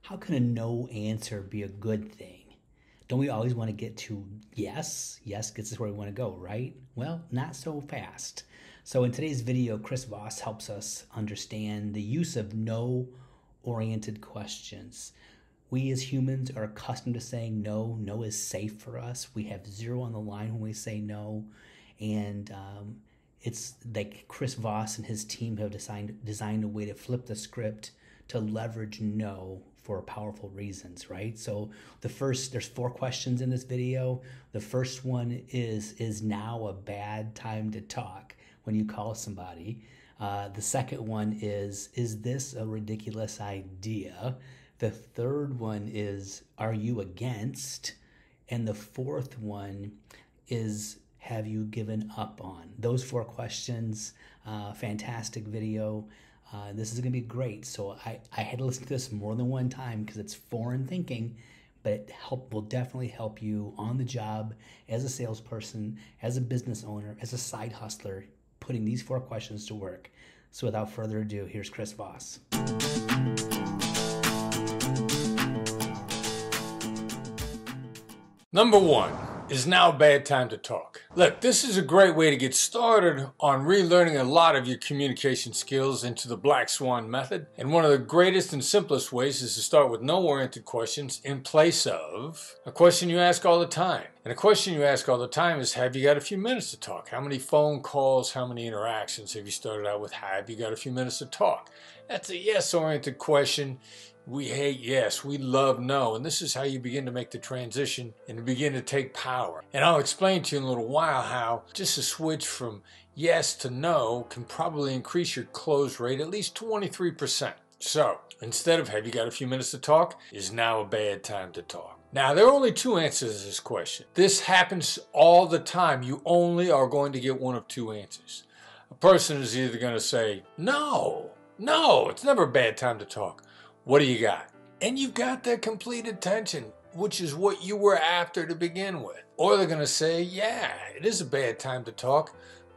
How can a no answer be a good thing? Don't we always want to get to yes? Yes gets us where we want to go, right? Well, not so fast. So in today's video, Chris Voss helps us understand the use of no-oriented questions. We as humans are accustomed to saying no. No is safe for us. We have zero on the line when we say no. And it's like Chris Voss and his team have designed a way to flip the script to leverage no for powerful reasons, right? So there's 4 questions in this video. The first one is now a bad time to talk when you call somebody? The second one is this a ridiculous idea? The third one is, are you against? And the fourth one is, have you given up on? Those 4 questions, fantastic video. This is going to be great. So I had to listen to this more than one time because it's foreign thinking, but it will definitely help you on the job as a salesperson, as a business owner, as a side hustler, putting these 4 questions to work. So without further ado, here's Chris Voss. Number 1, is now a bad time to talk. Look, this is a great way to get started on relearning a lot of your communication skills into the Black Swan method. And one of the greatest and simplest ways is to start with no-oriented questions in place of a question you ask all the time. And a question you ask all the time is, have you got a few minutes to talk? How many phone calls, how many interactions have you started out with, have you got a few minutes to talk? That's a yes-oriented question. We hate yes, we love no, and this is how you begin to make the transition and begin to take power. And I'll explain to you in a little while how just a switch from yes to no can probably increase your close rate at least 23%. So, instead of have you got a few minutes to talk, is now a bad time to talk. Now, there are only 2 answers to this question. This happens all the time. You only are going to get one of 2 answers. A person is either going to say, no, it's never a bad time to talk. What do you got? And you've got their complete attention, which is what you were after to begin with. Or they're going to say, yeah, it is a bad time to talk,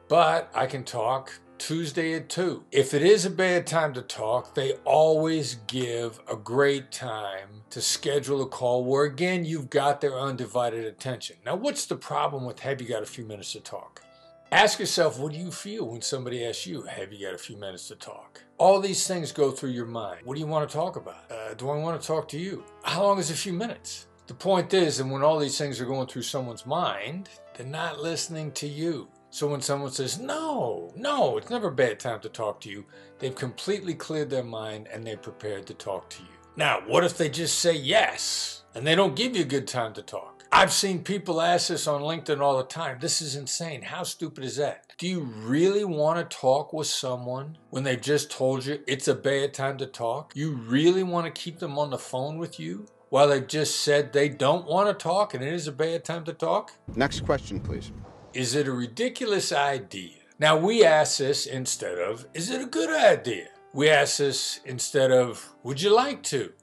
but I can talk Tuesday at 2. If it is a bad time to talk, they always give a great time to schedule a call where, again, you've got their undivided attention. Now, what's the problem with have you got a few minutes to talk? Ask yourself, what do you feel when somebody asks you, have you got a few minutes to talk? All these things go through your mind. What do you want to talk about? Do I want to talk to you? How long is a few minutes? The point is, and when all these things are going through someone's mind, they're not listening to you. So when someone says, no, it's never a bad time to talk to you, they've completely cleared their mind and they're prepared to talk to you. Now, what if they just say yes and they don't give you a good time to talk? I've seen people ask this on LinkedIn all the time. This is insane. How stupid is that? Do you really want to talk with someone when they've just told you it's a bad time to talk? You really want to keep them on the phone with you while they've just said they don't want to talk and it is a bad time to talk? Next question, please. Is it a ridiculous idea? Now, we ask this instead of, is it a good idea? We ask this instead of, would you like to?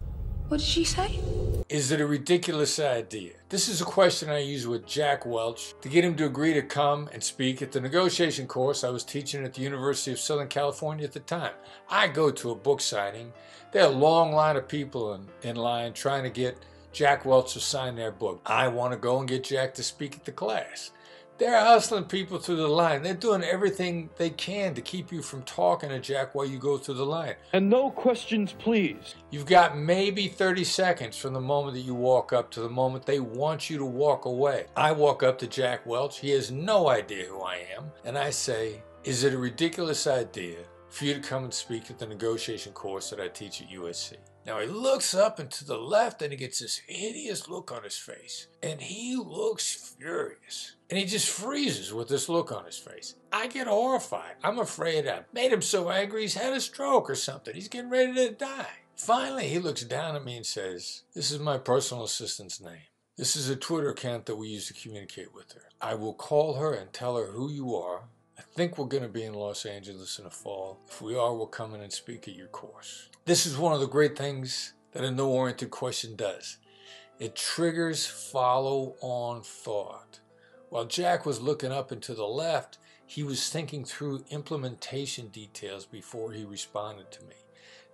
What did she say? Is it a ridiculous idea? This is a question I use with Jack Welch to get him to agree to come and speak at the negotiation course I was teaching at the University of Southern California at the time. I go to a book signing. There are a long line of people in line trying to get Jack Welch to sign their book. I want to go and get Jack to speak at the class. They're hustling people through the line. They're doing everything they can to keep you from talking to Jack while you go through the line. And no questions, please. You've got maybe 30 seconds from the moment that you walk up to the moment they want you to walk away. I walk up to Jack Welch. He has no idea who I am. And I say, is it a ridiculous idea for you to come and speak at the negotiation course that I teach at USC? Now he looks up and to the left and he gets this hideous look on his face. And he looks furious. And he just freezes with this look on his face. I get horrified. I'm afraid I made him so angry he's had a stroke or something. He's getting ready to die. Finally, he looks down at me and says, this is my personal assistant's name. This is a Twitter account that we use to communicate with her. I will call her and tell her who you are. I think we're going to be in Los Angeles in the fall. If we are, we'll come in and speak at your course. This is one of the great things that a no-oriented question does. It triggers follow-on thought. While Jack was looking up and to the left, he was thinking through implementation details before he responded to me.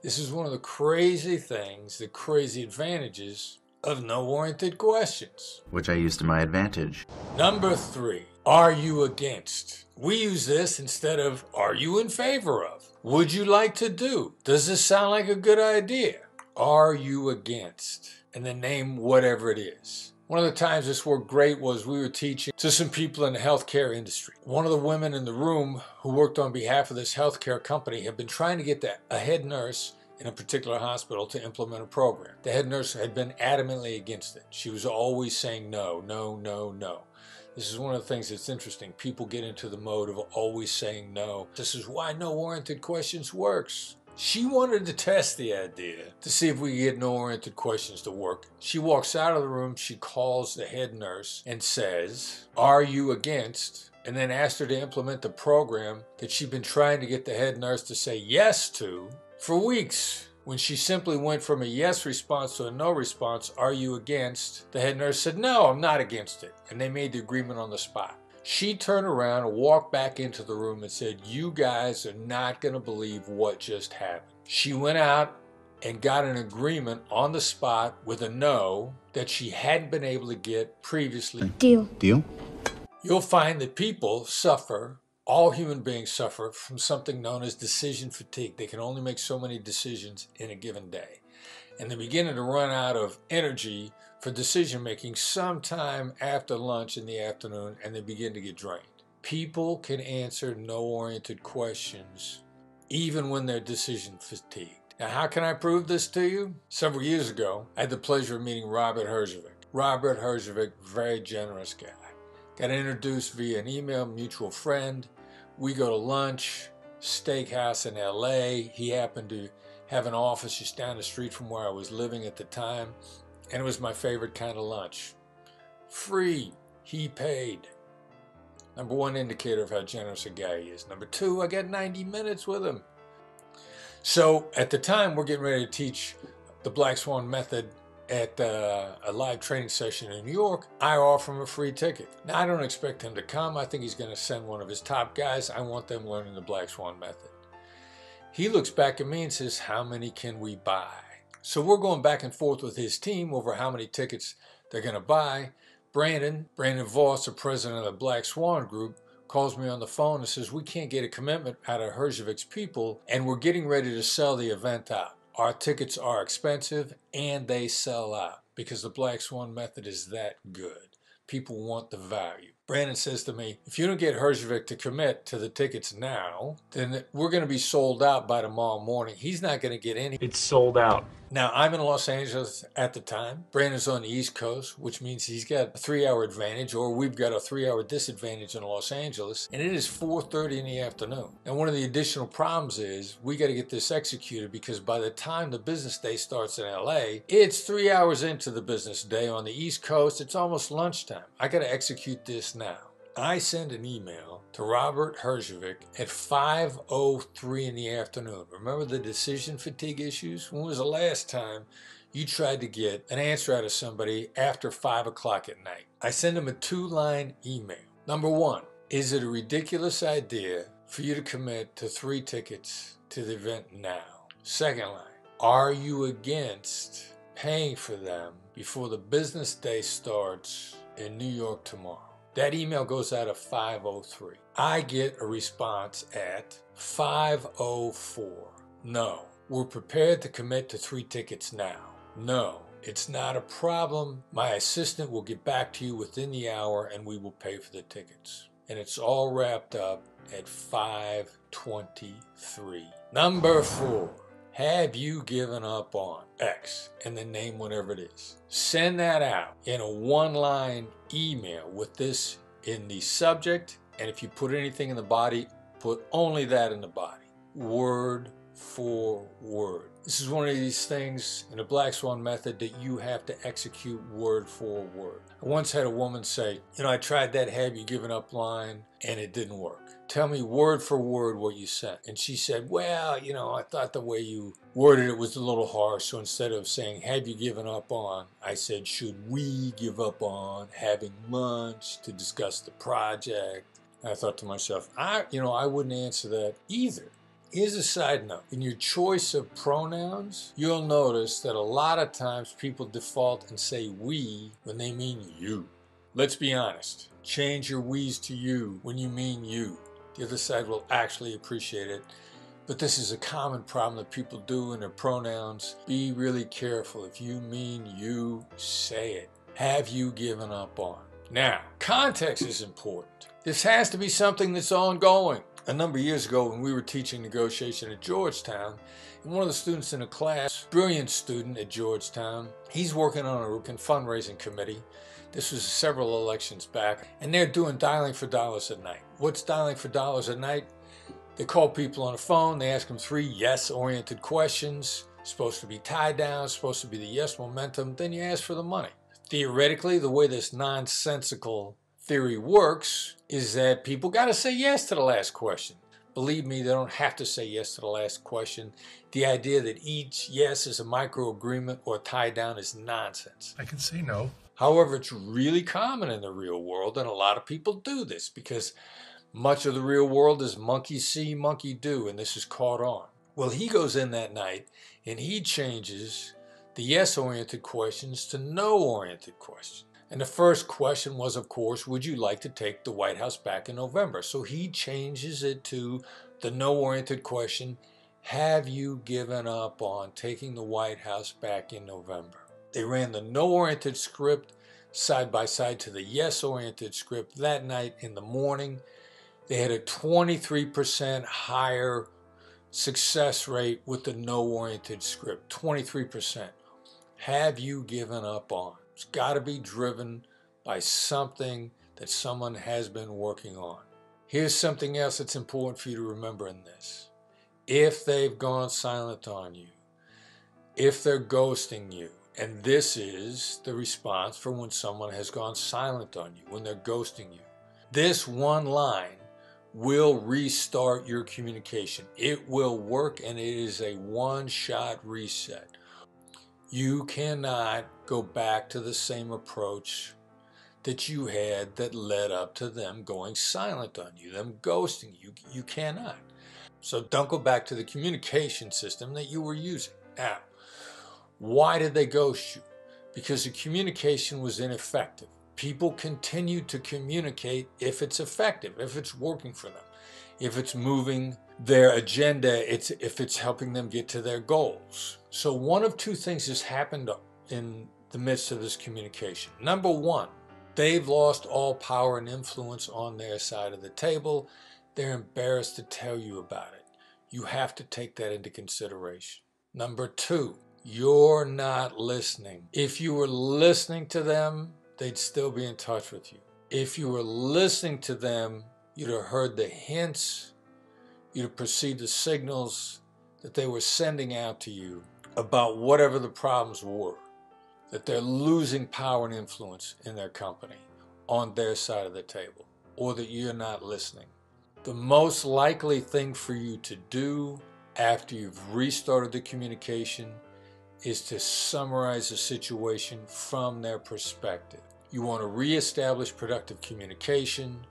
This is one of the crazy things, the crazy advantages of no-oriented questions, which I use to my advantage. Number 3, are you against? We use this instead of are you in favor of? Would you like to do? Does this sound like a good idea? Are you against? And then name whatever it is. One of the times this worked great was we were teaching to some people in the healthcare industry. One of the women in the room who worked on behalf of this healthcare company had been trying to get a head nurse in a particular hospital to implement a program. The head nurse had been adamantly against it. She was always saying no, no, no, no. This is one of the things that's interesting. People get into the mode of always saying no. This is why no-oriented questions works. She wanted to test the idea to see if we could get no-oriented questions to work. She walks out of the room, she calls the head nurse and says, are you against? And then asked her to implement the program that she'd been trying to get the head nurse to say yes to for weeks. When she simply went from a yes response to a no response, are you against? The head nurse said, no, I'm not against it. And they made the agreement on the spot. She turned around and walked back into the room and said, you guys are not going to believe what just happened. She went out and got an agreement on the spot with a no that she hadn't been able to get previously. Deal. Deal? You'll find that people suffer, all human beings suffer from something known as decision fatigue. They can only make so many decisions in a given day. And they're beginning to run out of energy for decision making sometime after lunch in the afternoon, and they begin to get drained. People can answer no-oriented questions even when they're decision fatigued. Now, how can I prove this to you? Several years ago, I had the pleasure of meeting Robert Herjavec. Robert Herjavec, very generous guy. Got introduced via an email, mutual friend. We go to lunch, steakhouse in LA. He happened to have an office just down the street from where I was living at the time. And it was my favorite kind of lunch. Free. He paid. Number 1 indicator of how generous a guy he is. Number 2, I got 90 minutes with him. So at the time, we're getting ready to teach the Black Swan method at a live training session in New York. I offer him a free ticket. Now, I don't expect him to come. I think he's going to send one of his top guys. I want them learning the Black Swan method. He looks back at me and says, how many can we buy? So we're going back and forth with his team over how many tickets they're going to buy. Brandon Voss, the president of the Black Swan Group, calls me on the phone and says, we can't get a commitment out of Herjavec's people, and we're getting ready to sell the event out. Our tickets are expensive, and they sell out because the Black Swan method is that good. People want the value. Brandon says to me, if you don't get Herjavec to commit to the tickets now, then we're going to be sold out by tomorrow morning. He's not going to get any. It's sold out. Now, I'm in Los Angeles at the time. Brandon's on the East Coast, which means he's got a 3-hour advantage, or we've got a 3-hour disadvantage in Los Angeles, and it is 4:30 in the afternoon. And one of the additional problems is we got to get this executed because by the time the business day starts in LA, it's 3 hours into the business day. On the East Coast, it's almost lunchtime. I got to execute this now. I send an email to Robert Herjavec at 5:03 in the afternoon. Remember the decision fatigue issues? When was the last time you tried to get an answer out of somebody after 5 o'clock at night? I send him a 2-line email. Number 1, is it a ridiculous idea for you to commit to 3 tickets to the event now? Second line, are you against paying for them before the business day starts in New York tomorrow? That email goes out at 5:03. I get a response at 5:04. No, we're prepared to commit to 3 tickets now. No, it's not a problem. My assistant will get back to you within the hour and we will pay for the tickets. And it's all wrapped up at 5:23. Number 4. Have you given up on X? And then name whatever it is. Send that out in a 1-line email with this in the subject. And if you put anything in the body, put only that in the body. Word for word. This is one of these things in the Black Swan method that you have to execute word for word. I once had a woman say, I tried that have you given up line and it didn't work. Tell me word for word what you sent. And she said, well, I thought the way you worded it was a little harsh. So instead of saying, have you given up on, I said, should we give up on having lunch to discuss the project? And I thought to myself, I wouldn't answer that either. Here's a side note. In your choice of pronouns, you'll notice that a lot of times people default and say we when they mean you. Let's be honest. Change your we's to you when you mean you. The other side will actually appreciate it. But this is a common problem that people do in their pronouns. Be really careful. If you mean you, say it. Have you given up on? Now, context is important. This has to be something that's ongoing. A number of years ago when we were teaching negotiation at Georgetown, and one of the students in the class, brilliant student at Georgetown, he's working on a fundraising committee. This was several elections back, and they're doing dialing for dollars at night. What's dialing for dollars at night? They call people on the phone, they ask them 3 yes-oriented questions, supposed to be tie down, supposed to be the yes momentum, then you ask for the money. Theoretically, the way this nonsensical theory works is that people got to say yes to the last question. Believe me, they don't have to say yes to the last question. The idea that each yes is a micro-agreement or tie down is nonsense. I can say no. However, it's really common in the real world, and a lot of people do this because much of the real world is monkey see, monkey do, and this is caught on. Well, he goes in that night and he changes the yes-oriented questions to no-oriented questions. And the first question was, of course, would you like to take the White House back in November? So he changes it to the no-oriented question, have you given up on taking the White House back in November? They ran the no-oriented script side by side to the yes-oriented script that night in the morning. They had a 23% higher success rate with the no-oriented script, 23%. Have you given up on? It's got to be driven by something that someone has been working on. Here's something else that's important for you to remember in this. If they've gone silent on you, if they're ghosting you, and this is the response for when someone has gone silent on you, when they're ghosting you, this one line will restart your communication. It will work, and it is a one-shot reset. You cannot go back to the same approach that you had that led up to them going silent on you, them ghosting you. You cannot. So don't go back to the communication system that you were using. Now, why did they ghost you? Because the communication was ineffective. People continue to communicate if it's effective, if it's working for them, if it's moving their agenda, if it's helping them get to their goals. So one of two things has happened in the midst of this communication. Number one, they've lost all power and influence on their side of the table. They're embarrassed to tell you about it. You have to take that into consideration. Number two, you're not listening. If you were listening to them, they'd still be in touch with you. If you were listening to them, you'd have heard the hints, you'd have perceived the signals that they were sending out to you about whatever the problems were, that they're losing power and influence in their company on their side of the table, or that you're not listening. The most likely thing for you to do after you've restarted the communication is to summarize the situation from their perspective. You want to reestablish productive communication.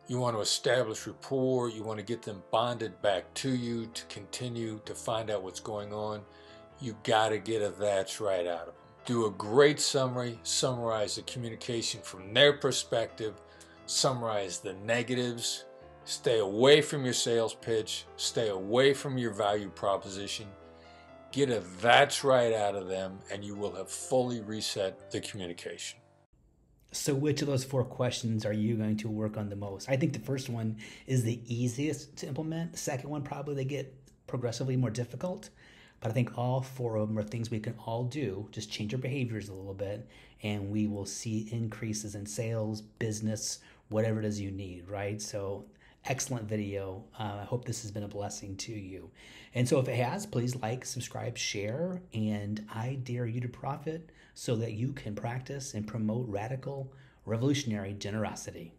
You want to establish rapport. You want to get them bonded back to you to continue to find out what's going on. You got to get a that's right out of them. Do a great summary. Summarize the communication from their perspective. Summarize the negatives. Stay away from your sales pitch. Stay away from your value proposition. Get a that's right out of them, and you will have fully reset the communication. So which of those 4 questions are you going to work on the most? I think the first one is the easiest to implement. The second one, probably they get progressively more difficult. But I think all 4 of them are things we can all do. Just change our behaviors a little bit, and we will see increases in sales, business, whatever it is you need, right? So excellent video. I hope this has been a blessing to you. And so if it has, please like, subscribe, share, and I dare you to profit so that you can practice and promote radical, revolutionary generosity.